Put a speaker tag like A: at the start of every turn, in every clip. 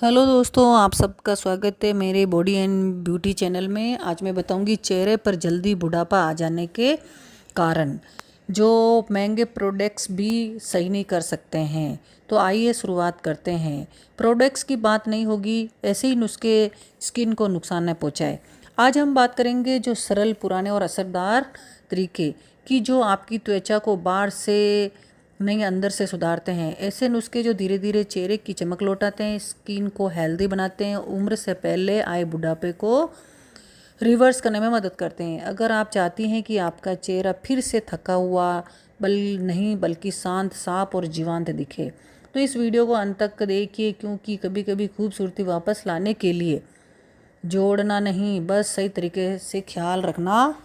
A: Hello दोस्तों, आप सबका स्वागत है मेरे बॉडी एंड ब्यूटी चैनल में। आज मैं बताऊंगी चेहरे पर जल्दी बुढ़ापा आ जाने के कारण जो महंगे प्रोडक्ट्स भी सही नहीं कर सकते हैं। तो आइए शुरुआत करते हैं। प्रोडक्ट्स की बात नहीं होगी, ऐसे ही नुस्खे स्किन को नुकसान न पहुंचाए। आज हम बात करेंगे जो सरल, पुराने और असरदार तरीके की जो आपकी त्वचा को बाहर से नहीं अंदर से सुधारते हैं। ऐसे नुस्खे जो धीरे धीरे चेहरे की चमक लौटाते हैं, स्किन को हेल्दी बनाते हैं, उम्र से पहले आए बुढ़ापे को रिवर्स करने में मदद करते हैं। अगर आप चाहती हैं कि आपका चेहरा फिर से थका हुआ नहीं बल्कि शांत, साफ और जीवंत दिखे, तो इस वीडियो को अंत तक देखिए, क्योंकि कभी कभी खूबसूरती वापस लाने के लिए जोड़ना नहीं, बस सही तरीके से ख्याल रखना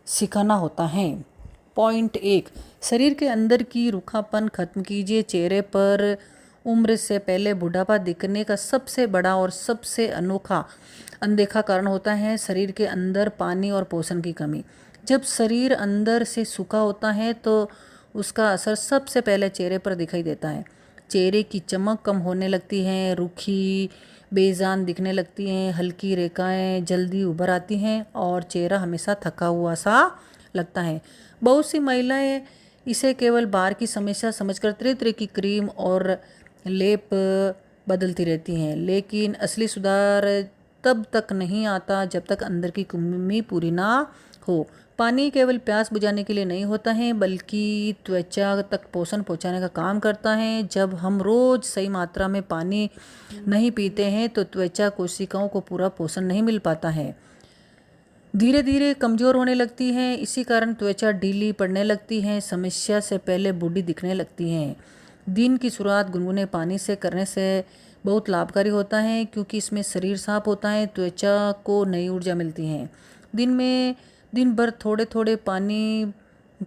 A: सिखाना होता है। पॉइंट 1, शरीर के अंदर की रूखापन खत्म कीजिए। चेहरे पर उम्र से पहले बुढ़ापा दिखने का सबसे बड़ा और सबसे अनदेखा कारण होता है शरीर के अंदर पानी और पोषण की कमी। जब शरीर अंदर से सूखा होता है तो उसका असर सबसे पहले चेहरे पर दिखाई देता है। चेहरे की चमक कम होने लगती है, रूखी बेजान दिखने लगती हैं, हल्की रेखाएं जल्दी उभर आती हैं और चेहरा हमेशा थका हुआ सा लगता है। बहुत सी महिलाएं इसे केवल बाहर की समस्या समझकर तरह तरह की क्रीम और लेप बदलती रहती हैं, लेकिन असली सुधार तब तक नहीं आता जब तक अंदर की कमी पूरी ना हो। पानी केवल प्यास बुझाने के लिए नहीं होता है, बल्कि त्वचा तक पोषण पहुंचाने का काम करता है। जब हम रोज सही मात्रा में पानी नहीं पीते हैं तो त्वचा कोशिकाओं को पूरा पोषण नहीं मिल पाता है, धीरे धीरे कमज़ोर होने लगती हैं। इसी कारण त्वचा ढीली पड़ने लगती है, समस्या से पहले बूढ़ी दिखने लगती हैं। दिन की शुरुआत गुनगुने पानी से करने से बहुत लाभकारी होता है, क्योंकि इसमें शरीर साफ होता है, त्वचा को नई ऊर्जा मिलती है। दिन भर थोड़े थोड़े पानी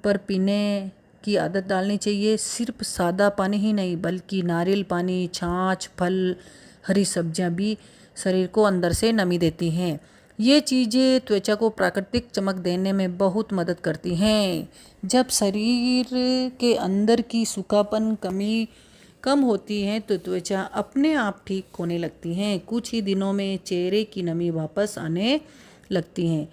A: पर पीने की आदत डालनी चाहिए। सिर्फ सादा पानी ही नहीं, बल्कि नारियल पानी, छाछ, फल, हरी सब्जियां भी शरीर को अंदर से नमी देती हैं। ये चीज़ें त्वचा को प्राकृतिक चमक देने में बहुत मदद करती हैं। जब शरीर के अंदर की सूखापन कमी कम होती है तो त्वचा अपने आप ठीक होने लगती है। कुछ ही दिनों में चेहरे की नमी वापस आने लगती हैं,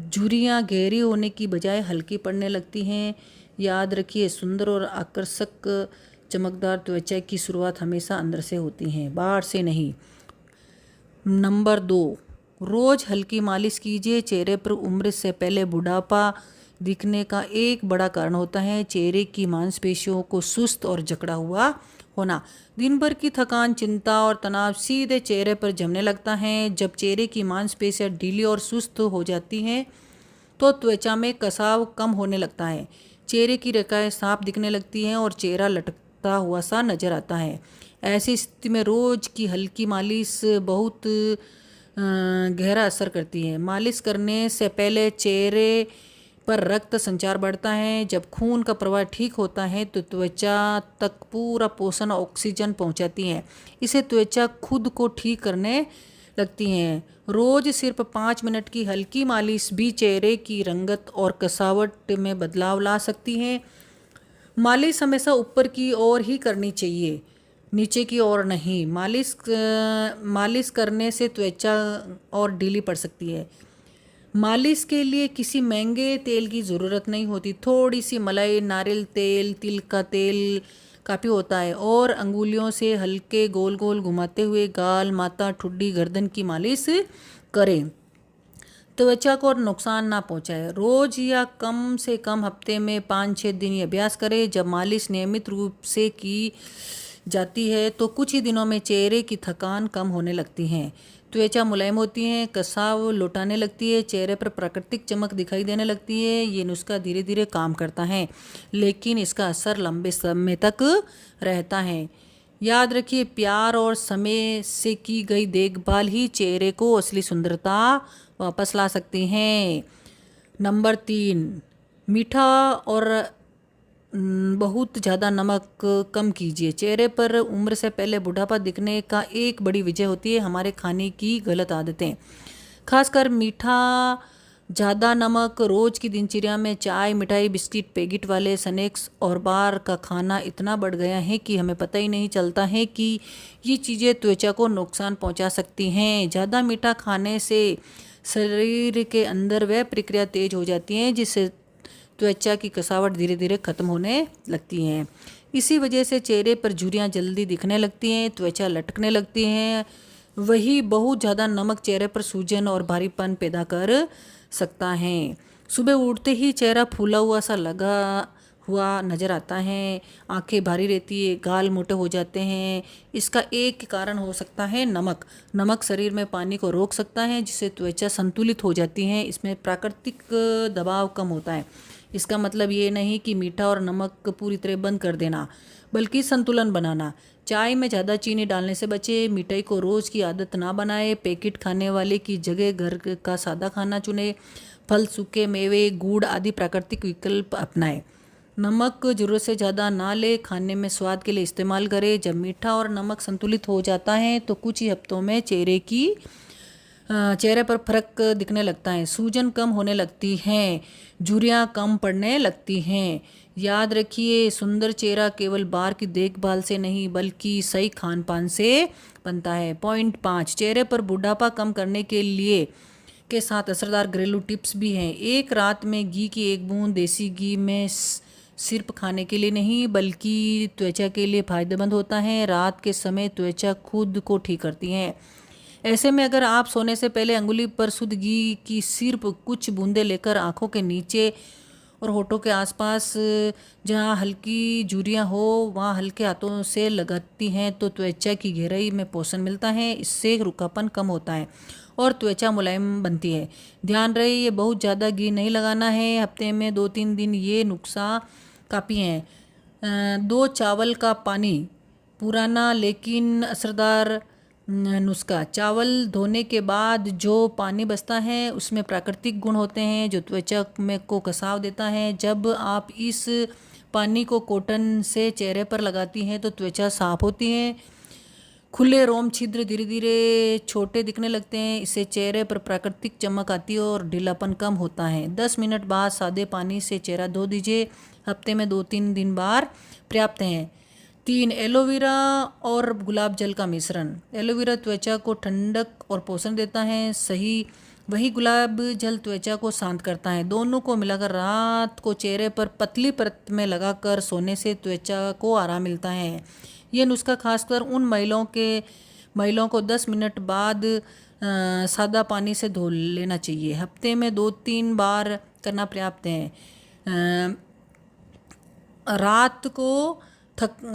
A: झुर्रियाँ गहरी होने की बजाय हल्की पड़ने लगती हैं। याद रखिए, सुंदर और आकर्षक चमकदार त्वचा की शुरुआत हमेशा अंदर से होती है, बाहर से नहीं। नंबर 2, रोज हल्की मालिश कीजिए। चेहरे पर उम्र से पहले बुढ़ापा दिखने का एक बड़ा कारण होता है चेहरे की मांसपेशियों को सुस्त और जकड़ा हुआ होना। दिन भर की थकान, चिंता और तनाव सीधे चेहरे पर जमने लगता है। जब चेहरे की मांसपेशियां ढीली और सुस्त हो जाती हैं तो त्वचा में कसाव कम होने लगता है, चेहरे की रेखाएं साफ दिखने लगती हैं और चेहरा लटकता हुआ सा नजर आता है। ऐसी स्थिति में रोज की हल्की मालिश बहुत गहरा असर करती है। मालिश करने से पहले चेहरे पर रक्त संचार बढ़ता है। जब खून का प्रवाह ठीक होता है तो त्वचा तक पूरा पोषण ऑक्सीजन पहुंचाती है। इसे त्वचा खुद को ठीक करने लगती हैं। रोज सिर्फ 5 मिनट की हल्की मालिश भी चेहरे की रंगत और कसावट में बदलाव ला सकती है। मालिश हमेशा ऊपर की ओर ही करनी चाहिए, नीचे की ओर नहीं। मालिश करने से त्वचा और ढीली पड़ सकती है। मालिश के लिए किसी महंगे तेल की ज़रूरत नहीं होती। थोड़ी सी मलाई, नारियल तेल, तिल का तेल काफ़ी होता है, और अंगुलियों से हल्के गोल गोल घुमाते हुए गाल, माथा, ठुड्डी, गर्दन की मालिश करें। त्वचा को नुकसान ना पहुंचाए। रोज या कम से कम हफ्ते में 5-6 दिन ये अभ्यास करें। जब मालिश नियमित रूप से की जाती है तो कुछ ही दिनों में चेहरे की थकान कम होने लगती है, त्वचा मुलायम होती है, कसाव लौटाने लगती है, चेहरे पर प्राकृतिक चमक दिखाई देने लगती है। ये नुस्खा धीरे धीरे काम करता है, लेकिन इसका असर लंबे समय तक रहता है। याद रखिए, प्यार और समय से की गई देखभाल ही चेहरे को असली सुंदरता वापस ला सकती हैं। नंबर 3, मीठा और बहुत ज़्यादा नमक कम कीजिए। चेहरे पर उम्र से पहले बुढ़ापा दिखने का एक बड़ी वजह होती है हमारे खाने की गलत आदतें, खासकर मीठा ज़्यादा नमक, रोज़ की दिनचर्या में चाय, मिठाई, बिस्किट, पैकेट वाले स्नैक्स और बाहर का खाना इतना बढ़ गया है कि हमें पता ही नहीं चलता है कि ये चीज़ें त्वचा को नुकसान पहुंचा सकती हैं। ज़्यादा मीठा खाने से शरीर के अंदर वह प्रक्रिया तेज हो जाती है जिससे त्वचा की कसावट धीरे धीरे खत्म होने लगती है। इसी वजह से चेहरे पर झुर्रियाँ जल्दी दिखने लगती हैं, त्वचा लटकने लगती हैं। वही बहुत ज़्यादा नमक चेहरे पर सूजन और भारीपन पैदा कर सकता है। सुबह उठते ही चेहरा फूला हुआ सा लगा हुआ नज़र आता है, आंखें भारी रहती है, गाल मोटे हो जाते हैं। इसका एक कारण हो सकता है नमक। नमक शरीर में पानी को रोक सकता है जिससे त्वचा संतुलित हो जाती है। इसमें प्राकृतिक दबाव कम होता है। इसका मतलब ये नहीं कि मीठा और नमक पूरी तरह बंद कर देना, बल्कि संतुलन बनाना। चाय में ज़्यादा चीनी डालने से बचे, मिठाई को रोज़ की आदत ना बनाए, पैकेट खाने वाले की जगह घर का सादा खाना चुने, फल, सूखे मेवे, गुड़ आदि प्राकृतिक विकल्प अपनाएं। नमक ज़रूरत से ज़्यादा ना ले, खाने में स्वाद के लिए इस्तेमाल करें। जब मीठा और नमक संतुलित हो जाता है तो कुछ ही हफ्तों में चेहरे पर फर्क दिखने लगता है, सूजन कम होने लगती हैं, झुर्रियाँ कम पड़ने लगती हैं। याद रखिए, सुंदर चेहरा केवल बाहर की देखभाल से नहीं बल्कि सही खान पान से बनता है। पॉइंट 5, चेहरे पर बुढ़ापा कम करने के लिए के साथ असरदार घरेलू टिप्स भी हैं। एक रात में घी की एक बूंद देसी घी में सिर्फ खाने के लिए नहीं बल्कि त्वचा के लिए फायदेमंद होता है। रात के समय त्वचा खुद को ठीक करती है। ऐसे में अगर आप सोने से पहले अंगुली पर शुद्ध घी की सिर्फ कुछ बूंदें लेकर आंखों के नीचे और होठों के आसपास जहां हल्की झुर्रियां हो वहां हल्के हाथों से लगाती हैं तो त्वचा की गहराई में पोषण मिलता है। इससे रूखापन कम होता है और त्वचा मुलायम बनती है। ध्यान रहे, ये बहुत ज़्यादा घी नहीं लगाना है। हफ्ते में 2-3 दिन ये नुस्खा काफ़ी हैं। 2 चावल का पानी, पुराना लेकिन असरदार नुस्खा। चावल धोने के बाद जो पानी बचता है उसमें प्राकृतिक गुण होते हैं जो त्वचा में को कसाव देता है। जब आप इस पानी को कॉटन से चेहरे पर लगाती हैं तो त्वचा साफ होती है, खुले रोम छिद्र धीरे धीरे छोटे दिखने लगते हैं। इससे चेहरे पर प्राकृतिक चमक आती है और ढीलापन कम होता है। 10 मिनट बाद सादे पानी से चेहरा धो दीजिए। हफ्ते में 2-3 दिन बार पर्याप्त हैं। 3, एलोवेरा और गुलाब जल का मिश्रण। एलोवेरा त्वचा को ठंडक और पोषण देता है, वही गुलाब जल त्वचा को शांत करता है। दोनों को मिलाकर रात को चेहरे पर पतली परत में लगाकर सोने से त्वचा को आराम मिलता है। यह नुस्खा खासकर उन महिलाओं को 10 मिनट बाद सादा पानी से धो लेना चाहिए। हफ्ते में 2-3 बार करना पर्याप्त है।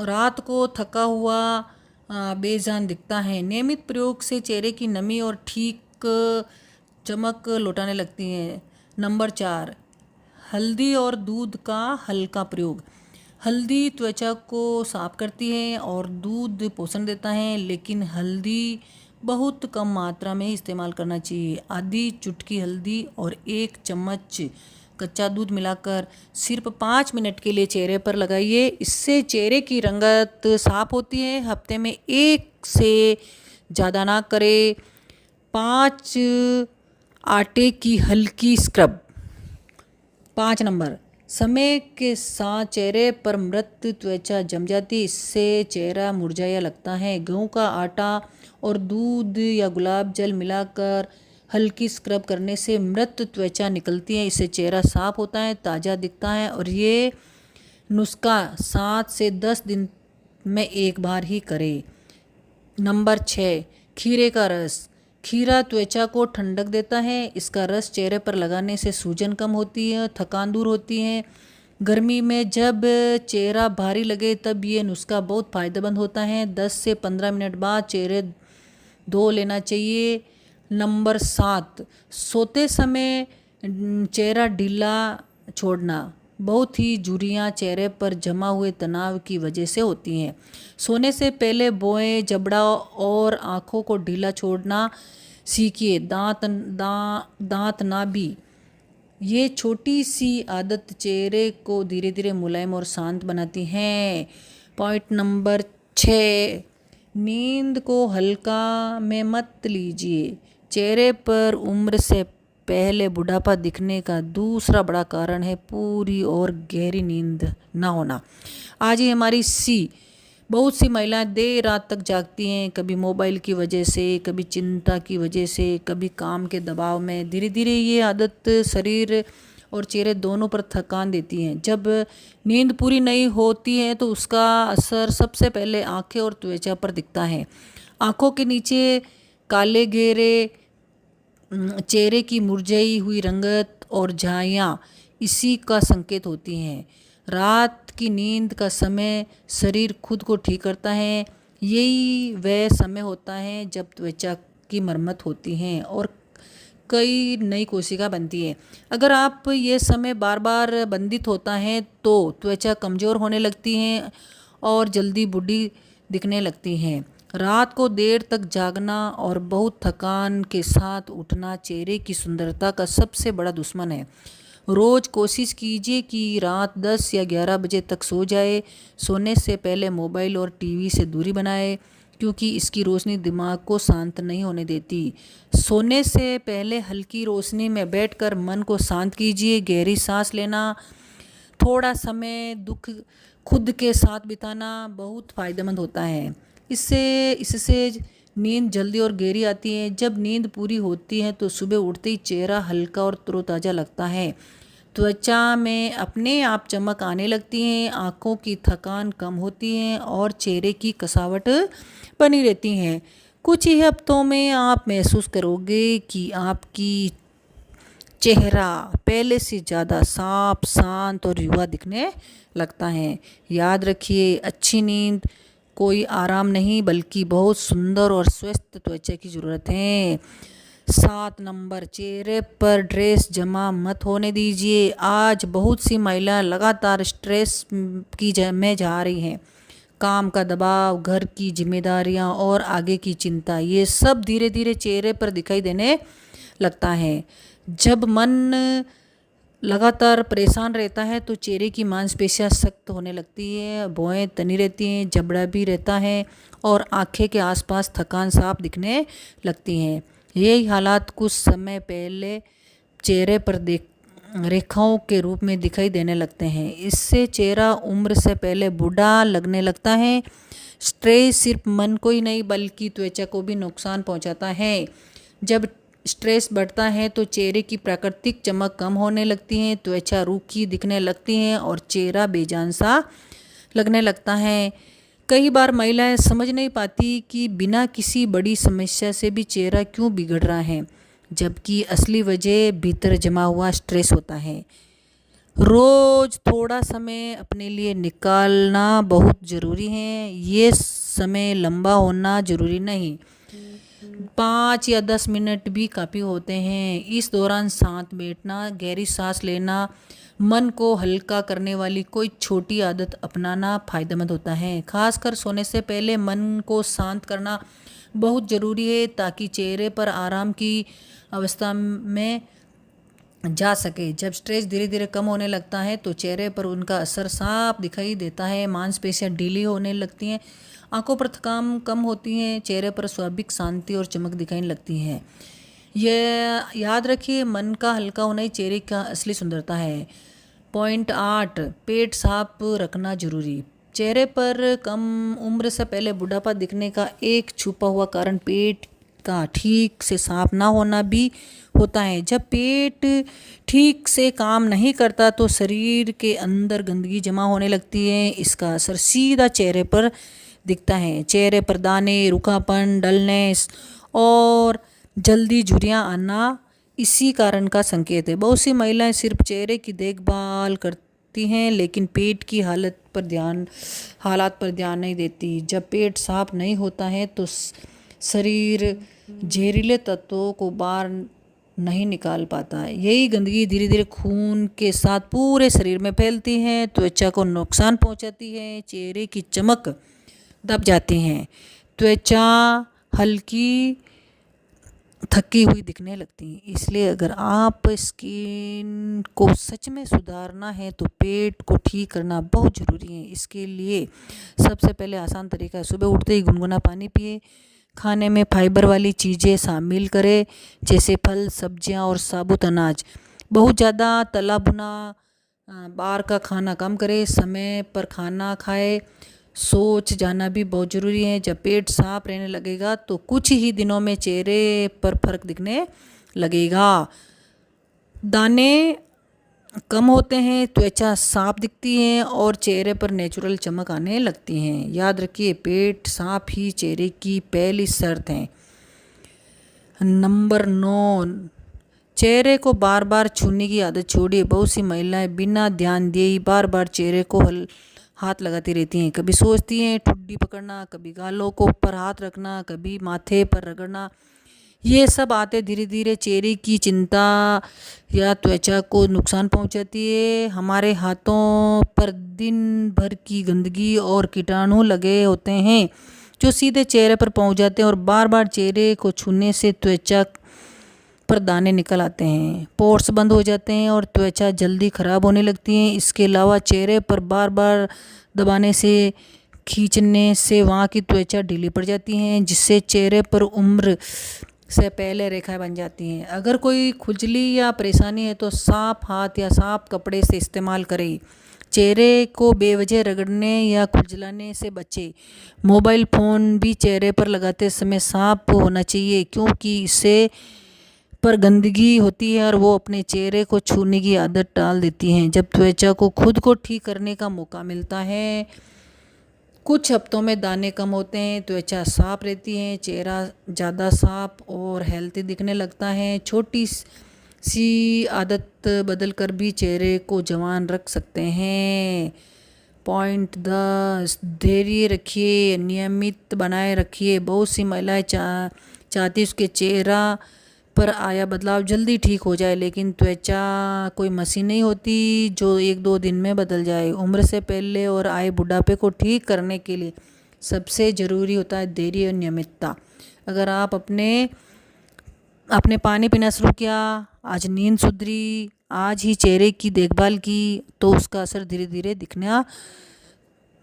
A: रात को थका हुआ बेजान दिखता है। नियमित प्रयोग से चेहरे की नमी और ठीक चमक लौटाने लगती है। नंबर 4, हल्दी और दूध का हल्का प्रयोग। हल्दी त्वचा को साफ करती है और दूध पोषण देता है, लेकिन हल्दी बहुत कम मात्रा में इस्तेमाल करना चाहिए। आधी चुटकी हल्दी और 1 चम्मच कच्चा दूध मिलाकर सिर्फ 5 मिनट के लिए चेहरे पर लगाइए। इससे चेहरे की रंगत साफ होती है। हफ्ते में 1 से ज़्यादा ना करें। 5, आटे की हल्की स्क्रब। 5 नंबर, समय के साथ चेहरे पर मृत त्वचा जम जाती है, इससे चेहरा मुरझाया लगता है। गेहूं का आटा और दूध या गुलाब जल मिलाकर हल्की स्क्रब करने से मृत त्वचा निकलती है। इससे चेहरा साफ होता है, ताज़ा दिखता है और ये नुस्खा 7 से 10 दिन में एक बार ही करें। नंबर 6, खीरे का रस। खीरा त्वचा को ठंडक देता है। इसका रस चेहरे पर लगाने से सूजन कम होती है, थकान दूर होती है। गर्मी में जब चेहरा भारी लगे तब ये नुस्खा बहुत फ़ायदेमंद होता है। 10 से 15 मिनट बाद चेहरे धो लेना चाहिए। नंबर 7, सोते समय चेहरा ढीला छोड़ना। बहुत ही झुर्रियाँ चेहरे पर जमा हुए तनाव की वजह से होती हैं। सोने से पहले भौहें, जबड़ा और आँखों को ढीला छोड़ना सीखिए। दांत ना भी। ये छोटी सी आदत चेहरे को धीरे धीरे मुलायम और शांत बनाती हैं। पॉइंट नंबर 6, नींद को हल्का में मत लीजिए। चेहरे पर उम्र से पहले बुढ़ापा दिखने का दूसरा बड़ा कारण है पूरी और गहरी नींद ना होना। आज ही हमारी बहुत सी महिलाएं देर रात तक जागती हैं, कभी मोबाइल की वजह से, कभी चिंता की वजह से, कभी काम के दबाव में। धीरे धीरे ये आदत शरीर और चेहरे दोनों पर थकान देती हैं। जब नींद पूरी नहीं होती है तो उसका असर सबसे पहले आंखें और त्वचा पर दिखता है। आंखों के नीचे काले घेरे, चेहरे की मुरझाई हुई रंगत और झाइयाँ इसी का संकेत होती हैं। रात की नींद का समय शरीर खुद को ठीक करता है। यही वह समय होता है जब त्वचा की मरम्मत होती है और कई नई कोशिका बनती है। अगर आप ये समय बार बार बंदित होता है तो त्वचा कमज़ोर होने लगती है और जल्दी बूढ़ी दिखने लगती हैं। रात को देर तक जागना और बहुत थकान के साथ उठना चेहरे की सुंदरता का सबसे बड़ा दुश्मन है। रोज़ कोशिश कीजिए कि रात 10 या 11 बजे तक सो जाए। सोने से पहले मोबाइल और टीवी से दूरी बनाए, क्योंकि इसकी रोशनी दिमाग को शांत नहीं होने देती। सोने से पहले हल्की रोशनी में बैठकर मन को शांत कीजिए। गहरी सांस लेना, थोड़ा समय खुद के साथ बिताना बहुत फ़ायदेमंद होता है। इससे नींद जल्दी और गहरी आती है। जब नींद पूरी होती है तो सुबह उठते ही चेहरा हल्का और तरोताज़ा लगता है। त्वचा में अपने आप चमक आने लगती है, आँखों की थकान कम होती है और चेहरे की कसावट बनी रहती है। कुछ ही हफ्तों में आप महसूस करोगे कि आपकी चेहरा पहले से ज़्यादा साफ, शांत और युवा दिखने लगता है। याद रखिए, अच्छी नींद कोई आराम नहीं बल्कि बहुत सुंदर और स्वस्थ त्वचा की ज़रूरत है। 7 नंबर, चेहरे पर स्ट्रेस जमा मत होने दीजिए। आज बहुत सी महिलाएं लगातार स्ट्रेस में जा रही हैं। काम का दबाव, घर की जिम्मेदारियां और आगे की चिंता, ये सब धीरे धीरे चेहरे पर दिखाई देने लगता है। जब मन लगातार परेशान रहता है तो चेहरे की मांसपेशियां सख्त होने लगती है, भौहें तनी रहती हैं, जबड़ा भी रहता है और आंखें के आसपास थकान साफ दिखने लगती हैं। यही हालात कुछ समय पहले चेहरे पर रेखाओं के रूप में दिखाई देने लगते हैं। इससे चेहरा उम्र से पहले बूढ़ा लगने लगता है। स्ट्रेस सिर्फ मन को ही नहीं बल्कि त्वचा को भी नुकसान पहुंचाता है। जब स्ट्रेस बढ़ता है तो चेहरे की प्राकृतिक चमक कम होने लगती है, त्वचा रूखी दिखने लगती है और चेहरा बेजान सा लगने लगता है। कई बार महिलाएं समझ नहीं पाती कि बिना किसी बड़ी समस्या से भी चेहरा क्यों बिगड़ रहा है, जबकि असली वजह भीतर जमा हुआ स्ट्रेस होता है। रोज़ थोड़ा समय अपने लिए निकालना बहुत ज़रूरी है। ये समय लंबा होना ज़रूरी नहीं, 5 या 10 मिनट भी काफ़ी होते हैं। इस दौरान शांत बैठना, गहरी सांस लेना, मन को हल्का करने वाली कोई छोटी आदत अपनाना फ़ायदेमंद होता है। खासकर सोने से पहले मन को शांत करना बहुत ज़रूरी है ताकि चेहरे पर आराम की अवस्था में जा सके। जब स्ट्रेस धीरे धीरे कम होने लगता है तो चेहरे पर उनका असर साफ दिखाई देता है। मांसपेशियां ढीली होने लगती हैं, आंखों पर थकान कम होती है, चेहरे पर स्वाभाविक शांति और चमक दिखाने लगती है। यह याद रखिए, मन का हल्का होना ही चेहरे का असली सुंदरता है। पॉइंट 8, पेट साफ रखना जरूरी। चेहरे पर कम उम्र से पहले बुढ़ापा दिखने का एक छुपा हुआ कारण पेट का ठीक से साफ ना होना भी होता है। जब पेट ठीक से काम नहीं करता तो शरीर के अंदर गंदगी जमा होने लगती है। इसका असर सीधा चेहरे पर दिखता है। चेहरे पर दाने, रूखापन, डलनेस और जल्दी झुर्रियाँ आना इसी कारण का संकेत है। बहुत सी महिलाएं सिर्फ चेहरे की देखभाल करती हैं लेकिन पेट की हालात पर ध्यान नहीं देती। जब पेट साफ नहीं होता है तो शरीर जहरीले तत्वों को बाहर नहीं निकाल पाता। यही गंदगी धीरे धीरे खून के साथ पूरे शरीर में फैलती है, त्वचा को नुकसान पहुंचाती है, चेहरे की चमक दब जाती है, त्वचा हल्की थकी हुई दिखने लगती है। इसलिए अगर आप स्किन को सच में सुधारना है तो पेट को ठीक करना बहुत ज़रूरी है। इसके लिए सबसे पहले आसान तरीका है, सुबह उठते ही गुनगुना पानी पिए, खाने में फाइबर वाली चीज़ें शामिल करें, जैसे फल, सब्जियां और साबुत अनाज। बहुत ज़्यादा तला भुना बाहर का खाना कम करें। समय पर खाना खाए। सोच जाना भी बहुत ज़रूरी है। जब पेट साफ रहने लगेगा तो कुछ ही दिनों में चेहरे पर फर्क दिखने लगेगा। दाने कम होते हैं, त्वचा साफ दिखती है और चेहरे पर नेचुरल चमक आने लगती हैं। याद रखिए, पेट साफ ही चेहरे की पहली शर्त है। नंबर 9, चेहरे को बार बार छूने की आदत छोड़िए। बहुत सी महिलाएं बिना ध्यान दिए ही बार बार चेहरे को हाथ लगाती रहती हैं। कभी सोचती हैं ठुड्डी पकड़ना, कभी गालों को ऊपर हाथ रखना, कभी माथे पर रगड़ना। ये सब आते धीरे धीरे चेहरे की चिंता या त्वचा को नुकसान पहुंचाती है। हमारे हाथों पर दिन भर की गंदगी और कीटाणु लगे होते हैं जो सीधे चेहरे पर पहुंच जाते हैं और बार बार चेहरे को छूने से त्वचा पर दाने निकल आते हैं, पोर्स बंद हो जाते हैं और त्वचा जल्दी खराब होने लगती है। इसके अलावा चेहरे पर बार बार दबाने से, खींचने से वहाँ की त्वचा ढीली पड़ जाती है, जिससे चेहरे पर उम्र से पहले रेखाएं बन जाती हैं। अगर कोई खुजली या परेशानी है तो साफ हाथ या साफ कपड़े से इस्तेमाल करें। चेहरे को बेवजह रगड़ने या खुजलाने से बचें। मोबाइल फ़ोन भी चेहरे पर लगाते समय साफ होना चाहिए, क्योंकि इससे पर गंदगी होती है और वो अपने चेहरे को छूने की आदत डाल देती हैं। जब त्वचा को खुद को ठीक करने का मौका मिलता है, कुछ हफ्तों में दाने कम होते हैं, त्वचा साफ रहती है, चेहरा ज़्यादा साफ और हेल्थी दिखने लगता है। छोटी सी आदत बदल कर भी चेहरे को जवान रख सकते हैं। पॉइंट 10, धैर्य रखिए, नियमित बनाए रखिए। बहुत सी महिलाएं चाहती उसके चेहरा पर आया बदलाव जल्दी ठीक हो जाए, लेकिन त्वचा कोई मशीन नहीं होती जो 1-2 दिन में बदल जाए। उम्र से पहले और आए बुढ़ापे को ठीक करने के लिए सबसे ज़रूरी होता है धैर्य और नियमितता। अगर आप आपने पानी पीना शुरू किया, आज नींद सुधरी, आज ही चेहरे की देखभाल की, तो उसका असर धीरे धीरे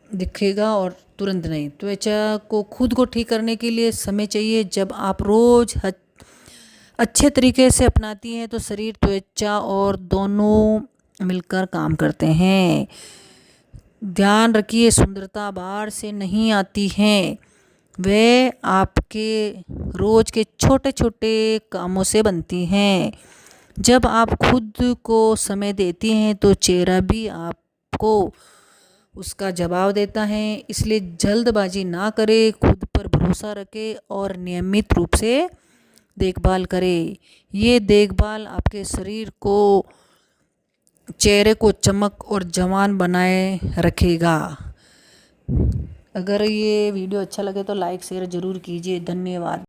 A: दिखेगा और तुरंत नहीं। त्वचा को खुद को ठीक करने के लिए समय चाहिए। जब आप रोज़ अच्छे तरीके से अपनाती हैं तो शरीर, त्वचा और दोनों मिलकर काम करते हैं। ध्यान रखिए, सुंदरता बाहर से नहीं आती है, वे आपके रोज के छोटे छोटे कामों से बनती हैं। जब आप खुद को समय देती हैं तो चेहरा भी आपको उसका जवाब देता है। इसलिए जल्दबाजी ना करें, खुद पर भरोसा रखें और नियमित रूप से देखभाल करें। ये देखभाल आपके शरीर को, चेहरे को चमक और जवान बनाए रखेगा। अगर ये वीडियो अच्छा लगे तो लाइक शेयर ज़रूर कीजिए। धन्यवाद।